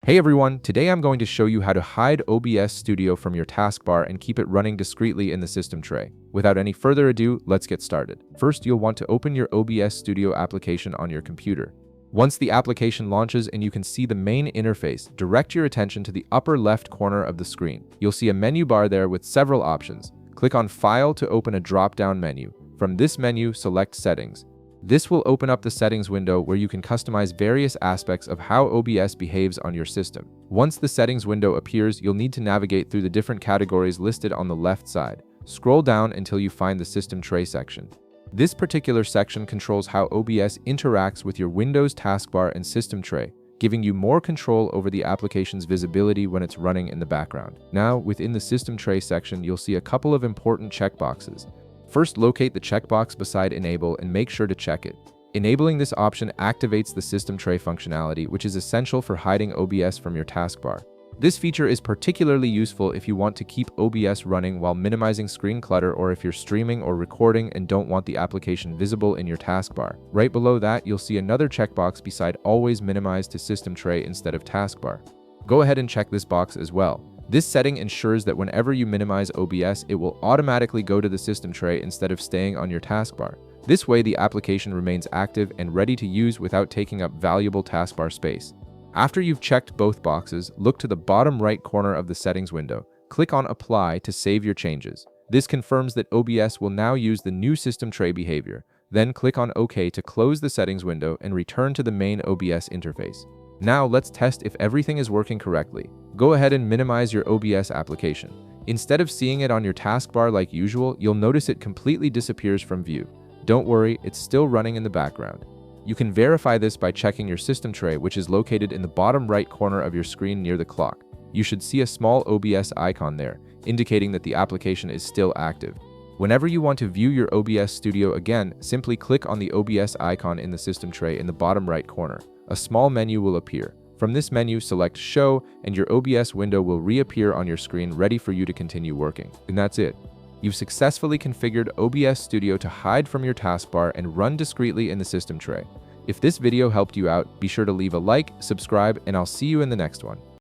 Hey everyone, today I'm going to show you how to hide OBS Studio from your taskbar and keep it running discreetly in the system tray. Without any further ado, let's get started. First, you'll want to open your OBS Studio application on your computer. Once the application launches and you can see the main interface, direct your attention to the upper left corner of the screen. You'll see a menu bar there with several options. Click on File to open a drop-down menu. From this menu, select Settings. This will open up the settings window where you can customize various aspects of how OBS behaves on your system. Once the settings window appears, you'll need to navigate through the different categories listed on the left side. Scroll down until you find the system tray section. This particular section controls how OBS interacts with your Windows taskbar and system tray, giving you more control over the application's visibility when it's running in the background. Now, within the system tray section, you'll see a couple of important checkboxes. First, locate the checkbox beside Enable and make sure to check it. Enabling this option activates the system tray functionality, which is essential for hiding OBS from your taskbar. This feature is particularly useful if you want to keep OBS running while minimizing screen clutter, or if you're streaming or recording and don't want the application visible in your taskbar. Right below that, you'll see another checkbox beside Always Minimize to System Tray instead of Taskbar. Go ahead and check this box as well. This setting ensures that whenever you minimize OBS, it will automatically go to the system tray instead of staying on your taskbar. This way, the application remains active and ready to use without taking up valuable taskbar space. After you've checked both boxes, look to the bottom right corner of the settings window. Click on Apply to save your changes. This confirms that OBS will now use the new system tray behavior. Then click on OK to close the settings window and return to the main OBS interface. Now let's test if everything is working correctly. Go ahead and minimize your OBS application. Instead of seeing it on your taskbar like usual, you'll notice it completely disappears from view. Don't worry, it's still running in the background. You can verify this by checking your system tray, which is located in the bottom right corner of your screen near the clock. You should see a small OBS icon there, indicating that the application is still active. Whenever you want to view your OBS Studio again, simply click on the OBS icon in the system tray in the bottom right corner. A small menu will appear. From this menu, select Show, and your OBS window will reappear on your screen, ready for you to continue working. And that's it. You've successfully configured OBS Studio to hide from your taskbar and run discreetly in the system tray. If this video helped you out, be sure to leave a like, subscribe, and I'll see you in the next one.